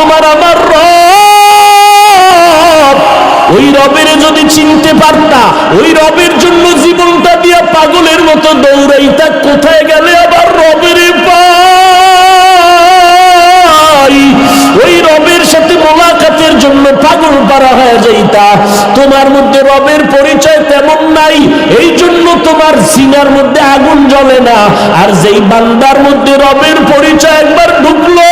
তোমার আমার রব। ওই রবের যদি চিনতে পারতা, ওই রবের জন্য জীবনটা দিয়া পাগলের মতো দৌড়াইতা, কোথায় গেলে আবার রবের পাই। ওই রবের সাথে মোলাকাতের জন্য পাগল পারা হয়ে যাইতা। তোমার মধ্যে রবের পরিচয় তেমন নাই, এই জন্য তোমার সিনার মধ্যে আগুন জ্বলে না। আর যেই বান্দার মধ্যে রবের পরিচয় একবার ঢুকলো,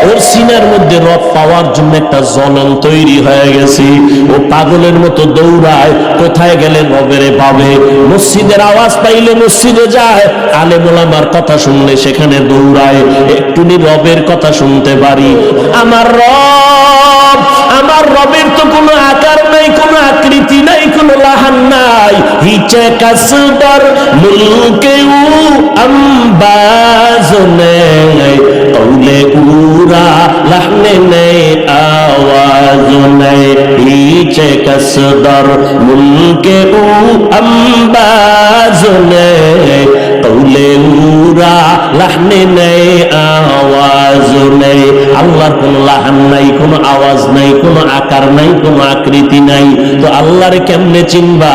ওর সিনার মধ্যে রব পাওয়ার জন্য একটা জ্বলন তৈরি হয়ে গেছে। ও পাগলের মতো দৌড়ায়, কোথায় গেলে রবেরে পাবে। মসজিদের আওয়াজ পাইলে মসজিদে যায়, আলেম ওলামার কথা শুনলে সেখানে দৌড়ায়, একটুনি রবের কথা শুনতে পারি। আমার রব, আমার রবের তো কোনো আকার নাই, কোনো আকৃতি নাই, কোনো লাহান নাই। হিচে কাসদার মুলকে উ আম্বাজ নেই, কৌলে উরা লাহনে নেই, আওয়াজ নেই। হিচে কাসদার মুলকে উ আম্বাজ নেই, কৌলে উরা লাহনে নেই, আওয়াজ নেই। আল্লাহর কোনো লাহান নাই, কোনো আওয়াজ নাই, কোনো আকার নাই, কোনো আকৃতি নাই। তো আল্লাহরে কেমনে চিনবা?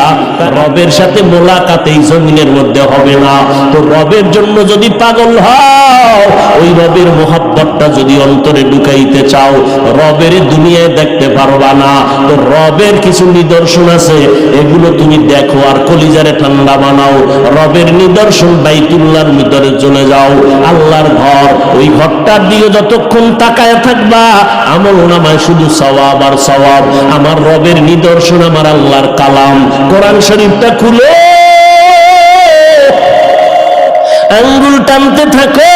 রবের সাথে মোলাকাত এই জমিনের মধ্যে হবে না। তো রবের জন্য যদি পাগল হও, ওই রবের মোহাব্বতটা যদি অন্তরে ঢুকাইতে চাও, রবের দুনিয়ায় দেখতে পারবা না। তো রবের কিছু নিদর্শন আছে, এগুলো তুমি দেখো আর কলিজারে ঠান্ডা বানাও। রবের নিদর্শন বাইতুল্লাহর ভিতরে চলে যাও, আল্লাহর ঘর। ওই ঘরটার দিকে যতক্ষণ তাকায় থাকবা, আমল নামায় শুধু সওয়াব আর সওয়াব। আমার রবের নিদর্শন আমার আল্লাহর কালাম, কোরআন শরীফটা খুলে আঙ্গুল টানতে থাকো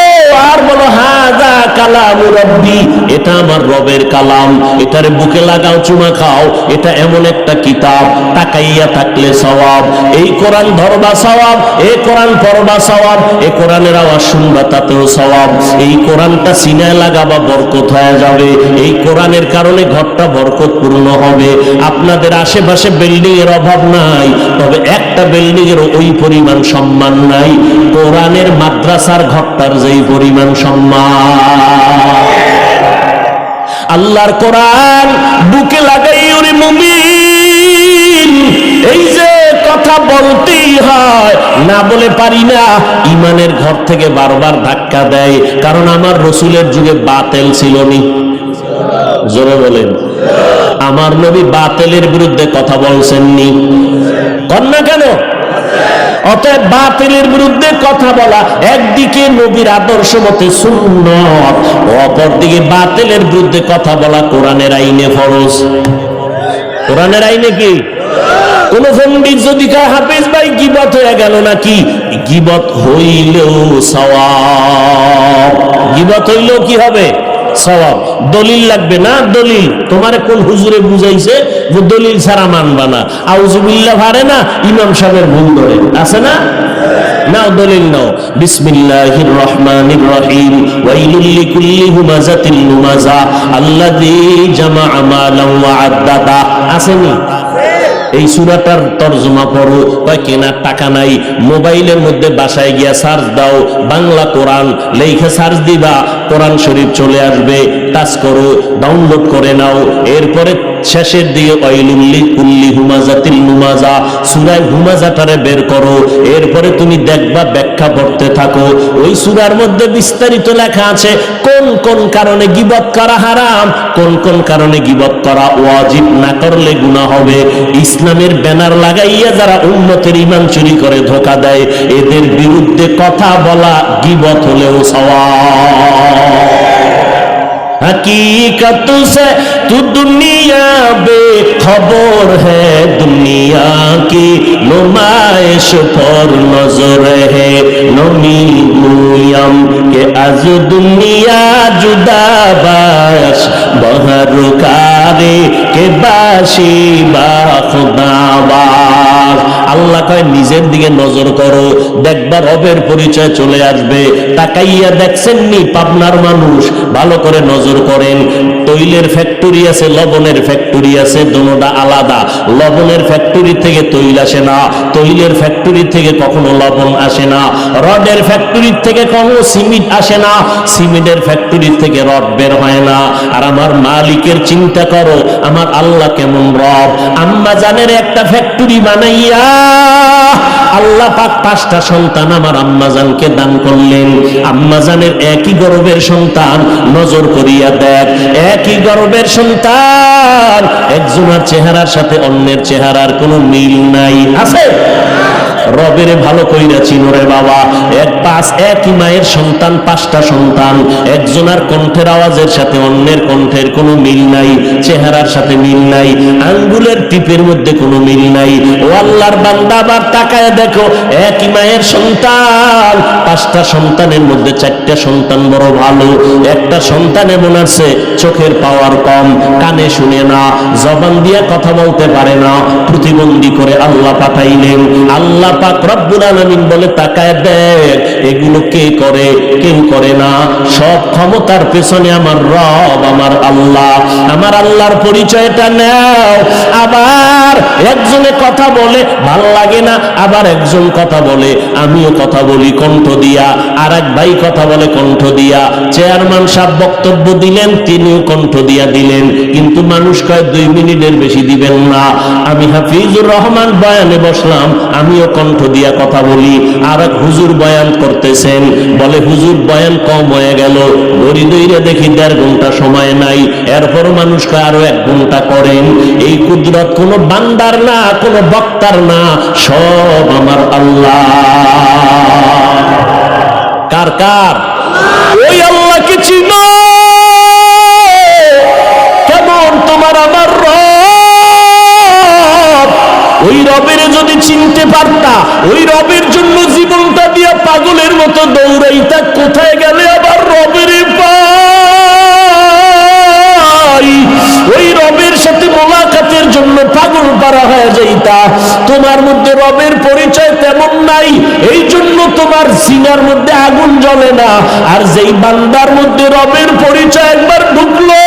আর বলো, হাযা কালাম রব্বি, এটা আমার রবের কালাম। এটারে বুকে লাগাও, চুমা খাও। এটা এমন একটা কিতাব, তাকাইয়া থাকলে সওয়াব। এই কোরআন ধরবা সওয়াব, এই কোরআন পড়বা সওয়াব, এই কোরআনের আওয়াজ শুনবা তাতেও সওয়াব। এই কোরআনটা সিনায় লাগাবা, বরকত হয়ে যাবে। এই কোরআনের কারণে ঘরটা বরকতপূর্ণ হবে। আপনাদের আশেপাশে বিল্ডিং এর অভাব নাই, তবে একটা বিল্ডিং এর ওই পরিমাণ সম্মান নাই কোরআনের মাদ্রাসার ঘরটার যেই পরিমাণ সম্মান। আল্লাহর কোরআন বুকে লাগাই ওরে মুমিন, এই যে কথা বলতেই হয়, না বলে পারি না। ইমানের ঘর থেকে বারবার ধাক্কা দেয়, কারণ আমার রসুলের যুগে বাতেল ছিল নি। জোরে বলেন, আমার নবী বাতেলের বিরুদ্ধে কথা বলছেননি? কন্যা কেন? অতএব বাতিলের বিরুদ্ধে কথা বলা একদিকে নবীর আদর্শ মতে সুন্নাত, অপরদিকে বাতিলের বিরুদ্ধে কথা বলা কোরআনের আইনে ফরজ। কোরআনের আইনে কি? কোন পণ্ডিত যদি কয় হাফেজ ভাই গীবত হয়ে গেল নাকি, গীবত হইলেও সওয়াব। গীবত হইলেও কি হবে? সওয়াব। দলিল লাগবে না? দলিল তোমারে কোন হুজুরে বুঝাইছে যে দলিল ছাড়া মানবা না? আউযুবিল্লাহ পারে না, ইমাম সাহেবের ভুল ধরে আছে না? নাও দলিল নাও। বিসমিল্লাহির রহমানির রহিম, ওয়াইলুল লিকুল্লি হুমাযাতিল লুমাযা আল্লাযী জামাআ মালান ওয়া আদ্দাদা। আসেনি? এই সূরাটার তরজমা পড়ো। কয় কেনার টাকা নাই, মোবাইলের মধ্যে বাসায় গিয়া সার্চ দাও, বাংলা কোরআন লেখা সার্চ দিবা, কোরআন শরীফ চলে আসবে। টাচ করো, ডাউনলোড করে নাও। এরপরে শেষের দিকে ওয়াইলুল লিকুল্লি হুমাযাতিল লুমাযা, সূরা হুমাযাটারে বের করো। এরপরে তুমি দেখবা, ব্যাখ্যা পড়তে থাকো। ওই সূরার মধ্যে বিস্তারিত লেখা আছে কোন কোন কারণে গীবত করা হারাম, কোন কোন কারণে গীবত করা ওয়াজিব, না করলে গুনাহ হবে। ইসলামের ব্যানার লাগাইয়া যারা উম্মতের ঈমান চুরি করে ধোঁকা দেয়, এদের বিরুদ্ধে কথা বলা গীবত হলেও সওয়াব। हकीकत से तू दुनिया बेखबर है, दुनिया की नुमाइश पर नजर है। नमी गुयम के आज दुनिया जुदा बाश बहर का রে কে বাসি বা খুদাবাজ। আল্লাহ কয় নিজের দিকে নজর করো, দেখবা রবের পরিচয় চলে আসবে। তাকাইয়া দেখছেননি পাবনার মানুষ, ভালো করে নজর করেন। তৈলের ফ্যাক্টরি আছে, লবণের ফ্যাক্টরি আছে, দুটোটা আলাদা। লবণের ফ্যাক্টরি থেকে তৈল আসে না, তৈলের ফ্যাক্টরি থেকে কখনো লবণ আসে না, রডের ফ্যাক্টরি থেকে কখনো সিমেন্ট আসে না, সিমেন্টের ফ্যাক্টরি থেকে রড বের হয় না। আর আমার মালিকের চিন্তা করো, আমার আল্লাহ কেমন রব। আম্মা জানের একটা ফ্যাক্টরি বানাইয়া আল্লাহ পাক 5টা সন্তান আমার আম্মাজানকে দান করলেন। আম্মাজানের একই গর্ভের সন্তান, নজর করিয়া দেখ, একই গর্ভের সন্তান, একজনের চেহারার সাথে অন্যের চেহারার কোনো মিল নাই, আছে? রবের ভালো কইরা চিনোরে বাবা। একই মায়ের সন্তান, 5টা সন্তান, একজনের কণ্ঠের আওয়াজের সাথে অন্যের কণ্ঠের কোনো মিল নাই, চেহারার সাথে মিল নাই, আঙ্গুলের টিপের মধ্যে কোনো মিল নাই। ও আল্লাহর বান্দা, আবার তাকায় দেখো, একই মায়ের সন্তান, 5টা সন্তানের মধ্যে 4টা সন্তান বড় ভালো, একটা সন্তান এমন আছে চোখের পাওয়ার কম, কানে শুনে না, জবান দিয়ে কথা বলতে পারে না, প্রতিবন্ধী করে আল্লাহ পাঠাইলেন। আল্লাহ পাক রব্বুল আলামিন বলে তাকায় দেখ, এগুলো কে করে? কেউ করে না। সব ক্ষমতার পেছনে আমার রব, আমার আল্লাহ। আমার আল্লাহর পরিচয়টা নাও। আবার একজনে কথা বলে ভাল লাগে না, আবার একজন কথা বলে, আমিও কথা বলি কণ্ঠ দিয়া, আর এক ভাই কথা বলে কণ্ঠ দিয়া। চেয়ারম্যান সাহেব বক্তব্য দিলেন, তিনিও কণ্ঠ দিয়া দিলেন, কিন্তু মানুষ কয় 2 মিনিটের বেশি দিবেন না। আমি হাফিজুর রহমান বয়ানে বসলাম, আমিও কণ্ঠ দিয়া কথা বলি। আর এক হুজুর বয়ান করতেছেন, বলে হুজুর বয়ান কম হয়ে গেল, ঘড়ি দইরা দেখি 1.5 ঘন্টা সময় নাই। এরপর মানুষ কয় আরো 1 ঘন্টা করেন। এই কুদরত কোনো বান্দার না, কোনো বক্তার না, সব আমার আল্লাহ। কার কার? ওই আল্লাহকে চিনো। কেমন তোমার আমার রব। ওই রবের যদি চিনতে পারতা, ওই রবের জন্য জীবনটা দিয়া পাগলের মতো দৌড়াইতা, কোথায় গেলে আবার রবের পাই। ওই রবের সাথে মোলাকাতের জন্য পাগল পারা হয়ে যাইতা। তোমার মধ্যে রবের পরিচয় তেমন নাই, এই জন্য তোমার সিনার মধ্যে আগুন জ্বলে না। আর যেই বান্দার মধ্যে রবের পরিচয় একবার ঢুকলো,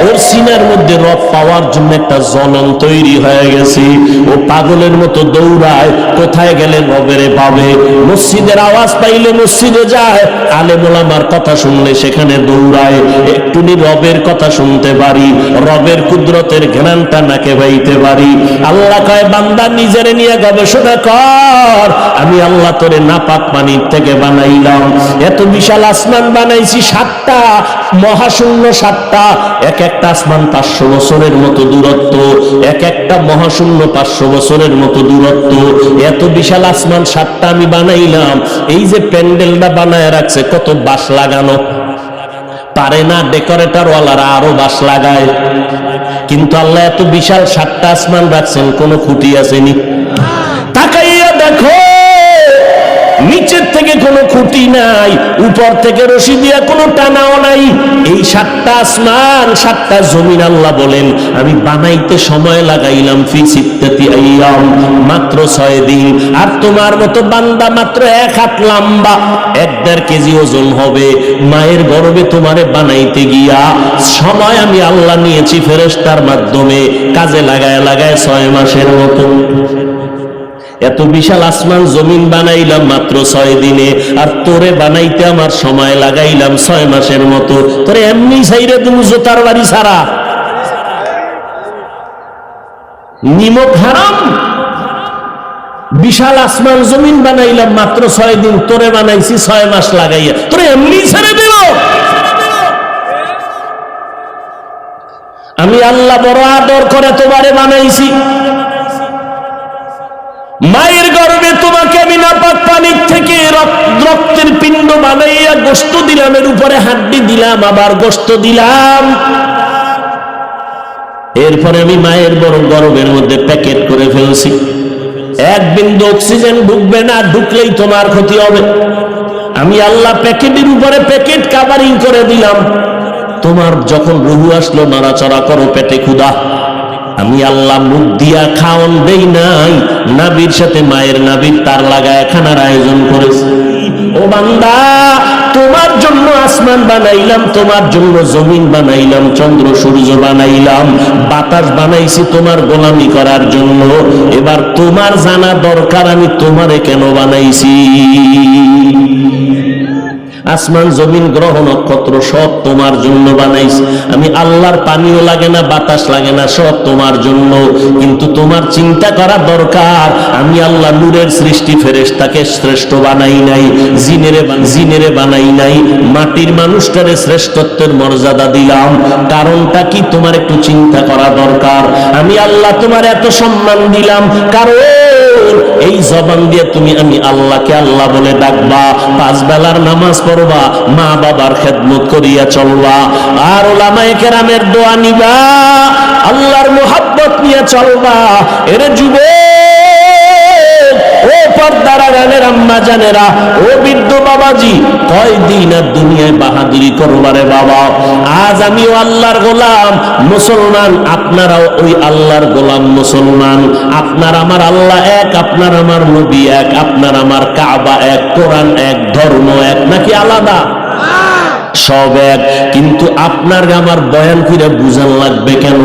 ওর সিনার মধ্যে রব পাওয়ার জন্য একটা জ্বলন তৈরি হয়ে গেছে। ও পাগলের মতো দৌড়ায়, কোথায় গেলে রবেরে পাবে। মসজিদের আওয়াজ পাইলে মসজিদে যায়, আলেম ওলামার কথা শুনলে সেখানে দৌড়ায়। একটুনি রবের কথা শুনতে পারি, রবের কুদরতের ঘ্রাণটা নাকে পাইতে পারি। আল্লাহ কয় বান্দা নিজেরে নিয়ে গবেষণা কর। আমি আল্লাহ তোরে নাপাক পানির থেকে বানাইলাম, এত বিশাল আসমান বানাইছি, 7টা মহাশূন্য, 7টা, এক একটা আসমান 500 বছরের মতো দূরত্ব, এক একটা মহাশূন্য 500 বছরের মতো দূরত্ব। এত বিশাল আসমান 7টা আমি বানাইলাম। এই যে প্যান্ডেলটা বানায় রাখছে, কত বাঁশ লাগানো, পারে না ডেকোরেটর ওয়ালারা আরো বাঁশ লাগায়, কিন্তু আল্লাহ এত বিশাল 7টা আসমান রাখছেন, কোনো খুঁটি আসেনি। তাকাইয়া দেখো, নিচের থেকে কোনো খুঁটি নাই, উপর থেকে রশি দিয়া কোনো টানাও নাই। এই 7টা আসমান, 7টা জমিন আল্লাহ বলেন আমি বানাইতে সময় লাগাইলাম ফি 6 আইয়াম, মাত্র 6 দিন। আর তোমার মতো বান্দা মাত্র 1 হাত লম্বা, 1.5 কেজি ওজন হবে। মায়ের গর্ভে তোমারে বানাইতে গিয়া সময় আমি আল্লাহ নিয়েছি ফেরেশতার মাধ্যমে, কাজে লাগায় লাগায় 6 মাসের মতো। এত বিশাল আসমান জমিন বানাইলাম মাত্র 6 দিনে, আর তোরে বানাইতে আমার সময় লাগাইলাম 6 মাসের মতো। তোরে এমনি ছাইরে তুমি জোতার বাড়ি ছাড়া, নিমক হারাম। বিশাল আসমান জমিন বানাইলাম মাত্র 6 দিন, তোরে বানাইছি 6 মাস লাগাইয়া, তোরে এমনি ছেড়ে দিল। আমি আল্লাহ বড় আদর করে তোমারে বানাইছি। মায়ের গর্ভে তোমাকে আমি নাপাক পানির থেকে রক্তের পিণ্ড বানাইয়া গোশত দিলাম, এর উপরে হাড্ডি দিলাম, আবার গোশত দিলাম। এরপরে আমি মায়ের বড় গর্ভের মধ্যে প্যাকেট করে ফেলছি। 1 বিন্দু অক্সিজেন ঢুকবে না, ঢুকলেই তোমার ক্ষতি হবে। আমি আল্লাহ প্যাকেটের উপরে প্যাকেট কাভারিং করে দিলাম। তোমার যখন রুহু আসলো নড়াচড়া করো, পেটে ক্ষুধা। আমি আল্লাহ মুখ দিয়া খাওয়ান দেই নাই, নাবির সাথে মায়ের নাবির তার লাগায় খানার আয়োজন করেছি। ও বান্দা, তোমার জন্য আসমান বানাইলাম, তোমার জন্য জমিন বানাইলাম, চন্দ্র সূর্য বানাইলাম, বাতাস বানাইছি তোমার গোলামি করার জন্য। এবার তোমার জানা দরকার আমি তোমারে কেন বানাইছি। আসমান জমিন গ্রহ নক্ষত্র সব তোমার জন্য বানাইছি আমি। আল্লাহর পানিও লাগে না, বাতাস লাগে না, সব তোমার জন্য। কিন্তু তোমার চিন্তা করা দরকার, আমি আল্লাহ নূরের সৃষ্টি ফেরেশতাকে শ্রেষ্ঠ বানাই নাই, জিনেরে বানাই নাই, মাটির মানুষটারে শ্রেষ্ঠত্বের মর্যাদা দিলাম। কারণটা কি তোমার একটু চিন্তা করা দরকার। আমি আল্লাহ তোমার এত সম্মান দিলাম কারণ এই জবান দিয়ে তুমি আমি আল্লাহকে আল্লাহ বলে ডাকবা, 5 বেলার নামাজ পড়বা, মা বাবার খেদমত করিয়া চলবা, আর উলামায়ে কেরামের দোয়া নিবা, আল্লাহর মুহাব্বত নিয়ে চলবা। এর যুবক, ও পর্দার আড়ালের আম্মা জানেরা, ও বৃদ্ধ বাবাজি, কয়দিন আর দুনিয়ায় বাহাদুরি করবারে বাবা। আজ আমিও আল্লাহর গোলাম মুসলমান, আপনারাও ওই আল্লাহর গোলাম মুসলমান। আপনার আমার আল্লাহ এক, আপনার আমার নবী এক, আপনার আমার কাবা এক, কোরআন এক, ধর্ম এক, নাকি আলাদা? সব এক। কিন্তু আপনার আমার বয়ান করে বুঝান লাগবে কেন?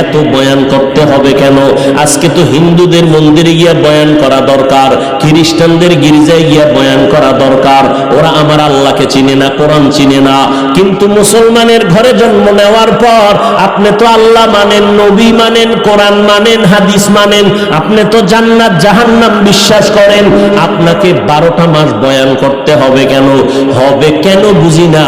এত বয়ান করতে হবে কেন? আজকে তো হিন্দুদের মন্দিরে গিয়া বয়ান করা দরকার, খ্রিস্টানদের গির্জায় গিয়া বয়ান করা দরকার। ওরা আমার আল্লাহকে চিনে না, কোরআন চিনে না। কিন্তু মুসলমানের ঘরে জন্ম নেওয়ার পর আপনি তো আল্লাহ মানেন, নবী মানেন, কোরআন মানেন, হাদিস মানেন, আপনি তো জান্নাত জাহান্নাম বিশ্বাস করেন। আপনাকে 12টা মাস বয়ান করতে হবে কেন? হবে কেন বুঝি না।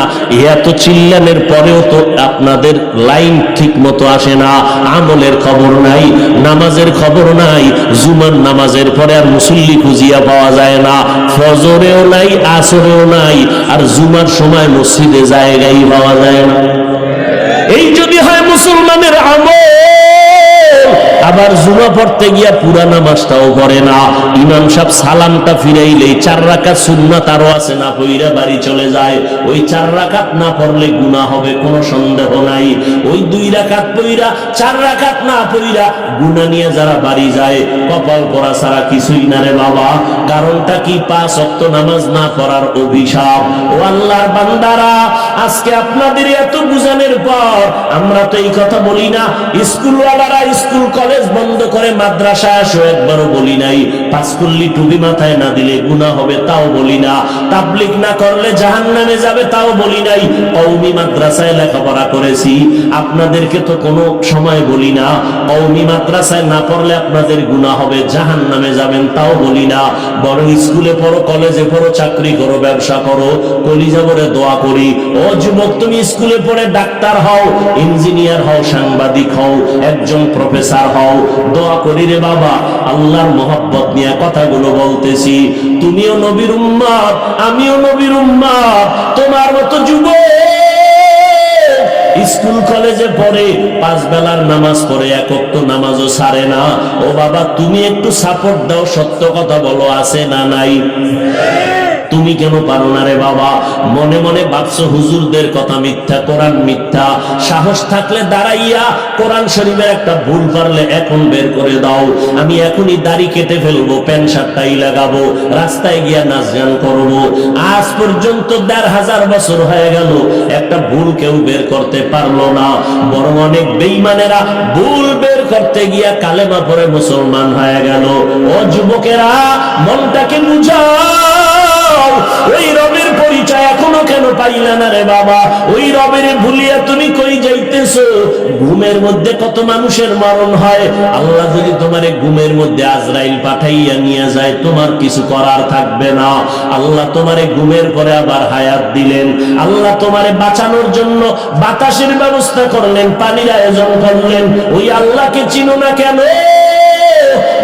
এত চিল্লানের পরেও তো আপনাদের লাইন ঠিক মতো আসে না, আমলের খবর নাই, নামাজের খবর নাই। জুমার নামাজের পরে আর মুসল্লি খুঁজিয়া পাওয়া যায় না, ফজরেও নাই, আসরেও নাই, আর জুমার সময় মসজিদে জায়গায় পাওয়া যায় না। এই যদি হয় মুসলমানের আমল, আবার জুমা পড়তে গিয়া পুরা নামাজটাও পড়ে না। ইমাম সাহেব সালামটা ফিরাইলেই 4 রাকাত সুন্নাত আরো আছে না পড়িয়া বাড়ি চলে যায়। ওই 4 রাকাত না পড়লে গুনাহ হবে, কোনো সন্দেহ নাই। ওই 2 রাকাত পড়িয়া 4 রাকাত না পড়িয়া গুনাহ নিয়ে যারা বাড়ি যায়, কপাল পড়া ছাড়া কিছুই না রে বাবা। কারণটা কি? 5 ওয়াক্ত নামাজ না পড়ার অভিশাপ। ও আল্লাহর বান্দারা, আজকে আপনাদের এত বুঝানোর পর আমরা তো এই কথা বলি না। স্কুলওয়ালারা স্কুল কলেজ বন্ধ করে মাদ্রাসায় আসো, একবারও বলি নাই। 5 কুল্লি টুপি মাথায় না দিলে গুনাহ হবে, তাও বলি না। তাবলীগ না করলে জাহান্নামে যাবে, তাও বলি নাই। কওমি মাদ্রাসায় লেখাপড়া করেছি, আপনাদেরকে তো কোনো সময় বলি না। কওমি মাদ্রাসায় না পড়লে আপনাদের গুনাহ হবে, জাহান্নামে যাবেন, তাও বলি না। বরং স্কুলে পড়ো, কলেজে পড়ো, চাকরি করো, ব্যবসা করো, কলিজা ভরে দোয়া করি। ও যুবক, তুমি স্কুলে পড়ে ডাক্তার হও, ইঞ্জিনিয়ার হও, সাংবাদিক হও, একজন প্রফেসর হও, দোয়া করি রে বাবা। আল্লাহর মোহাব্বত নিয়ে কথাগুলো বলতেছি। তুমিও নবীর উম্মত, আমিও নবীর উম্মত। তোমার মতো যুবক স্কুল কলেজে পড়ে, 5 বেলার নামাজ পড়ে, 1 ওয়াক্ত নামাজও ছাড়ে না। ও বাবা, তুমি একটু সাপোর্ট দাও, সত্য কথা বলো, আছে না নাই? তুমি কেন পারো না রে বাবা? মনে মনে ভাবছো হুজুরদের কথা মিথ্যা, কোরআন মিথ্যা। সাহস থাকলে দাঁড়াইয়া কোরআন শরীফের একটা ভুল পারলে এখন বের করে দাও। আমি এখনই দাড়ি কেটে ফেলবো, প্যান্ট শার্টটাই লাগাবো, রাস্তায় গিয়া নাচ গান করবো। আজ পর্যন্ত 1500 বছর হয়ে গেল, একটা ভুল কেউ বের করতে পারলো না। বরং অনেক বেঈমানেরা ভুল বের করতে গিয়া কালেমা পড়ে মুসলমান হয়ে গেল। ও যুবকেরা, মনটাকে বুঝাও। ওই রবের পরিচয় এখনো কেন পাইলা না রে বাবা? ওই রবের ভুলিয়া তুমি কই যাইতেছো? ঘুমের মধ্যে কত মানুষের মরণ হয়। আল্লাহ যদি তোমারে ঘুমের মধ্যে আজরাইল পাঠাইয়া নিয়ে যায়, তোমার কিছু করার থাকবে না। আল্লাহ তোমারে ঘুমের পরে আবার হায়াত দিলেন। আল্লাহ তোমারে বাঁচানোর জন্য বাতাসের ব্যবস্থা করলেন, পানির আয়োজন করলেন। ওই আল্লাহকে চিনো না কেন?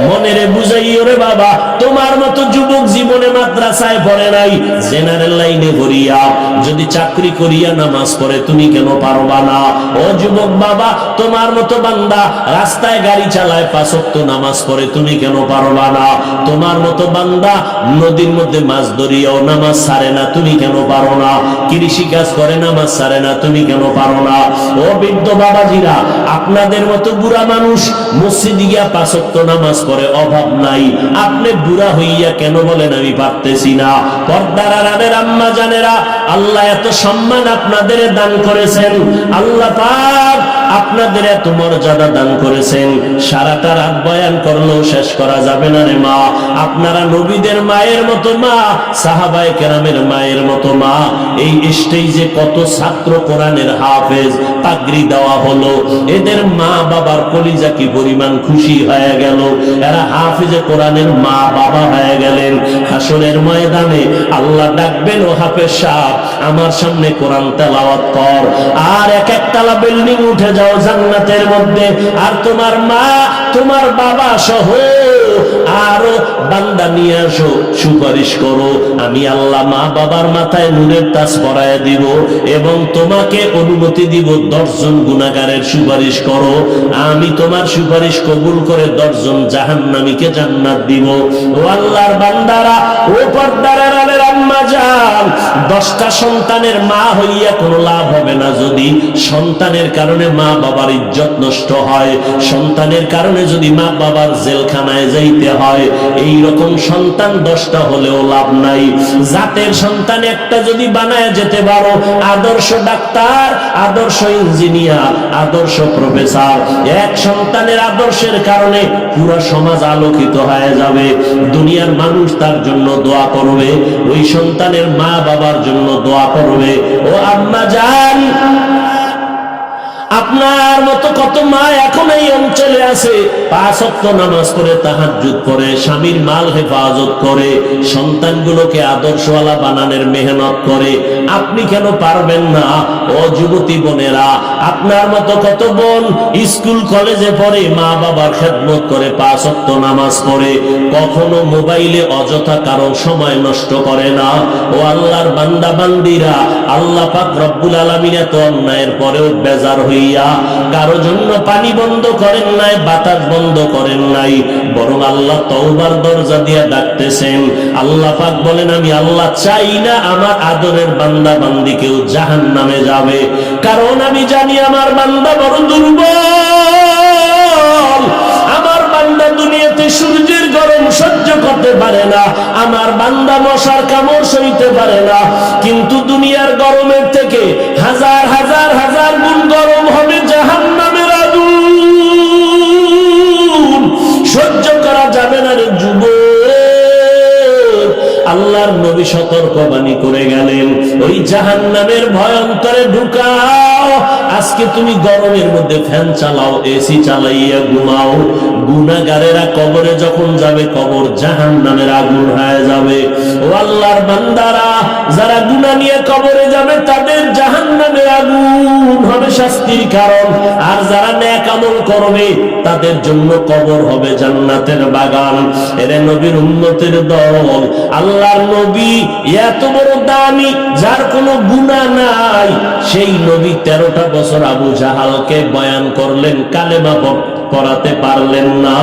মনেরে বুঝাইও রে বাবা, তোমার মতো যুবক জীবনে মাদ্রাসায় পড়ে নাই, জেনারেল লাইনে ভরিয়া যদি চাকরি করিয়া নামাজ পড়ে তুমি কেন পারবা না? ও যুবক বাবা, তোমার মতো বান্দা রাস্তায় গাড়ি চালায় 5 ওয়াক্ত নামাজ পড়ে তুমি কেন পারবা না? তোমার মতো বান্দা নদীর মধ্যে মাছ ধরিয়াও নামাজ ছাড়ে না, তুমি কেন পারো না? কৃষি কাজ করে নামাজ ছাড়ে না, তুমি কেন পারো না? ও বৃদ্ধ বাবাজিরা, আপনাদের মতো বুড়া মানুষ মসজিদে গিয়া 5 ওয়াক্ত নামাজ পড়ে, অভাব নাই, আপনি বুড়া হইয়া কেন বলেন আমি পারতেছি না? পর্দার আড়ালের আম্মা জানেরা, আল্লাহ এত সম্মান আপনাদের দান করেছেন, আল্লাহ পাক আপনাদের এত মর্যাদা দান করেছেন, সারাটা রাত বয়ান করলেও শেষ করা যাবে না রে মা। আপনারা নবীদের মায়ের মতো মা, সাহাবায়ে কেরামের মায়ের মতো মা। এই স্টেজে কত ছাত্র কোরআনের হাফেজ পাগড়ি দেওয়া হলো, এদের মা বাবার কলিজা কি পরিমাণ খুশি হয়ে গেল, এরা হাফেজে কোরআনের মা বাবা হয়ে গেলেন। হাসরের ময়দানে আল্লাহ ডাকবেন, ও হাফেজ সাহেব আমার সামনে কোরআন তেলাওয়াত কর, আর এক একতলা বিল্ডিং উঠে যাও জান্নাতের মধ্যে, আর তোমার মা তোমার বাবা সহ আরো বান্দা নিয়ে আসো, সুপারিশ করো, আমি আল্লাহ মা বাবার মাথায় নূরের তাজ পরায় দিব এবং তোমাকে অনুমতি দিব 10 জন গুনাহগারের সুপারিশ করো, আমি তোমার সুপারিশ কবুল করে 10 জন জাহান্নামীকে জান্নাত দিব। ও আল্লাহর বান্দারা, ও পর্দার আড়ালের আম্মা জান, 10টা সন্তানের মা হইয়া কোনো লাভ হবে না যদি সন্তানের কারণে মা বাবার ইজ্জত নষ্ট হয়, সন্তানের কারণে যদি মা বাবার জেলখানায় যাইতে হয়, এই রকম সন্তান 10টা হলেও লাভ নাই। জাতের সন্তান একটা যদি বানায় যেতে পারো, আদর্শ ডাক্তার, আদর্শ ইঞ্জিনিয়ার, আদর্শ প্রফেসর, এক সন্তানের আদর্শের কারণে পুরো সমাজ আলোকিত হয়ে যাবে, দুনিয়ার মানুষ তার জন্য দোয়া করবে, ওই সন্তানের মা বাবার জন্য দোয়া করবে। ও আম্মা জান, আপনার মতো কত মা এখন এই অঞ্চলে আছে, 5 ওয়াক্ত নামাজ পড়ে, তাহাজ্জুদ পড়ে, স্বামীর মাল হেফাজত করে, সন্তানগুলোকে আদর্শওয়ালা বানানোর মেহনত করে, আপনি কেন পারবেন না? ও যুবতী বোনেরা, আপনার মতো কত বোন স্কুল কলেজে পড়ে, মা বাবার খেদমত করে, 5 ওয়াক্ত নামাজ পড়ে, কখনো মোবাইলে অযথা কারো সময় নষ্ট করে না। ও আল্লাহর বান্দা বান্দিরা, আল্লাহ পাক রব্বুল আলামিন এত অন্যায়ের পরেও বেজার হয়ে কারো জন্য পানি বন্ধ করেন নাই, বাতাস বন্ধ করেন নাই, বরং আল্লাহ তওবার দরজা দিয়ে ডাকতেছেন। আল্লাহ পাক বলেন, আমি আল্লাহ চাই না আমার আদরের বান্দা বান্দি কেউ জাহান্নামে যাবে, কারণ আমি জানি আমার বান্দা বড় দুর্বল, আমার বান্দা দুনিয়াতে সূর্যের গরম সহ্য করতে পারে না, আমার বান্দা মশার কামড় সইতে পারে না, কিন্তু দুনিয়ার গরমের থেকে হাজার হাজার হাজার গুণ গরম হবে জাহান্নামের আগুন, সহ্য করা যাবে না রে যুবক। আল্লাহর নবী সতর্কবাণী করে গেলেন, ওই জাহান্নামের ভয়ন্তরে ঢুকাও। আজকে তুমি গরমের মধ্যে ফ্যান চালাও, এসি চালাইয়া ঘুমাও, গুনাহগারেরা কবরে যখন যাবে, কবর জাহান্নামের আগুন হয়ে যাবে। ও আল্লাহর বান্দারা, যারা গুনাহ নিয়ে কবরে যাবে তাদের জাহান্নামের আগুন হবে শাস্তির কারণ, আর যারা নেক আমল করবে তাদের জন্য কবর হবে জান্নাতের বাগান। এরে নবীর উম্মতের দল, আল্লাহর নবী এত বড় দামি, যার কোনো গুনাহ নাই, সেই নবী 13টা বছর আবু জাহালকে বয়ান করলেন, কালেমা পড়াতে পারলেন না।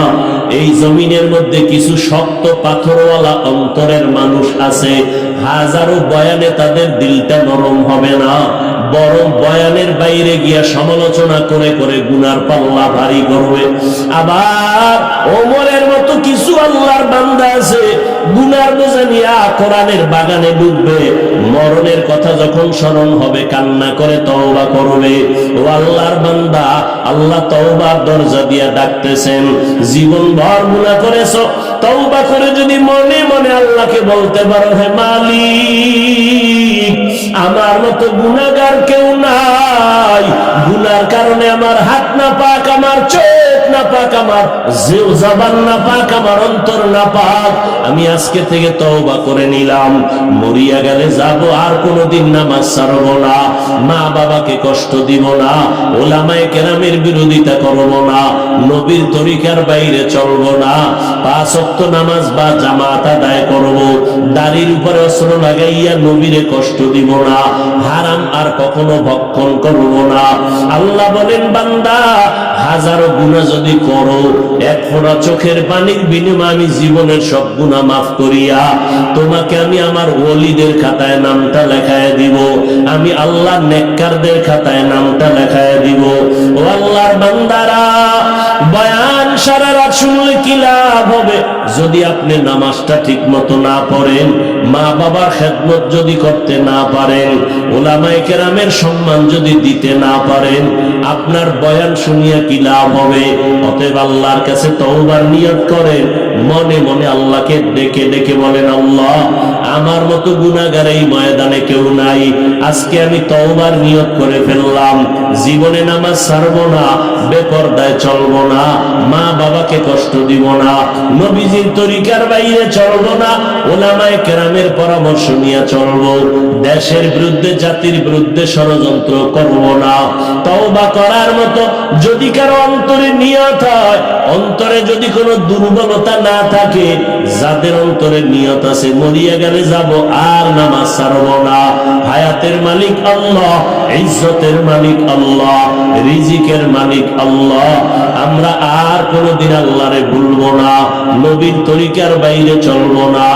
এই জমিনের মধ্যে কিছু শক্ত পাথরওয়ালা অন্তরের মানুষ আছে, হাজারো বয়ানে তাদের দিলটা নরম হবে না, বরং বয়ানের বাইরে গিয়া সমালোচনা করে করে গুনার পাল্লা ভারী করবে। আবার ওমরের মতো কিছু আল্লাহর বান্দা আছে, গুনার বোঝা নিয়া কোরআনের বাগানে ডুববে, মরণের কথা যখন স্মরণ হবে কান্না করে তওবা করবে। ও আল্লাহর বান্দা, আল্লাহ তওবার দরজা দিয়া ডাকতেছেন, জীবন ভর গুনাহ করেছো, তওবা করে যদি মনে মনে আল্লাহকে বলতে পারো, হে মালিক, আমার মতো গুনাহগার কেউ নাই, গুনার কারণে আমার হাত না পাক, আমার চোখ না পাক আমার জবান না পাক, আমার অন্তর না পাক, আমি আজকে থেকে তওবা করে নিলাম, মরিয়া গেলে যাব আর কোনোদিন নামাজ ছাড়ব না, মা বাবাকে কষ্ট দিব না, ওলামায়ে কেরামের বিরোধিতা করব না, নবীর তরিকার বাইরে চলব না, 5 ওয়াক্ত নামাজ বা জামাত আদায় করব, দাড়ির উপরে অস্ত্র লাগাইয়া নবীরে কষ্ট দিব না, হারাম আর কখনো ভক্ষণ করব না। আল্লাহ বলেন, বান্দা হাজারো গুনাহ যদি করো, এক ফোঁটা চোখের পানির বিনিময়ে আমি জীবনের সব গুনাহ মাফ করিয়া তোমাকে আমি আমার ওলিদের খাতায় নামটা লেখায় দিব, আমি আল্লাহ নেককারদের খাতায় নামটা লেখায় দিব। ও আল্লাহর বান্দারা, বয়ান সারা রাত শুনলে কি লাভ হবে যদি আপনি নামাজটা ঠিক মতো না পড়েন, মা বাবার খেদমত যদি করতে না পারেন, ওলামায়ে কেরামের সম্মান যদি দিতে না পারেন, আপনার বয়ান শুনিয়া কি লাভ হবে? অতএব আল্লাহর কাছে তওবার নিয়ত করেন, মনে মনে আল্লাহকে ডেকে ডেকে বলেন, আল্লাহ আমার মতো গুনাহগার এই ময়দানে কেউ নাই, আজকে আমি তওবার নিয়ত করে ফেললাম, জীবনে নামাজ ছাড়বো না, বেপরদায় চলবো না, মা বাবাকে কষ্ট দিব না, নবীজির তরিকার বাইরে চলবো না, ওলামায়ে কেরামের পরামর্শ নিয়ে চলবো, দেশের বিরুদ্ধে জাতির বিরুদ্ধে ষড়যন্ত্র করব না। তওবা করার মতো যদি কারো অন্তরে নিয়ত হয়, অন্তরে যদি কোনো দুর্বলতা না থাকে, যাদের অন্তরে নিয়ত আছে মরিয়া গেলে যাব আর নামাজ ছাড়ব না, হায়াতের মালিক আল্লাহ, ইজ্জতের মালিক আল্লাহ, রিজিকের মালিক আল্লাহ, আমরা আর কোনোদিন আল্লাহরে ভুলবো না, নবীর তরিকার বাইরে চলবো না,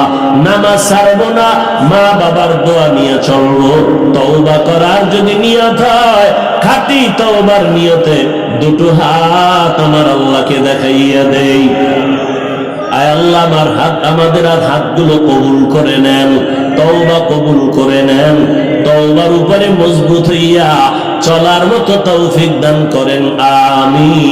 নামাজ ছাড়বো না, মা বাবার দোয়া নিয়ে চলবো। তওবা করার যদি নিয়ত হয়, খাঁটি তওবার নিয়তে দুটো হাত আমার আল্লাহকে দেখাইয়া দেই, আয় আল্লাহ আমার হাত, আমাদের আর হাতগুলো কবুল করে নেন, তওবা কবুল করে নেন, তওবার উপরে মজবুত হইয়া চলার মতো তৌফিক দান করেন, আমিন।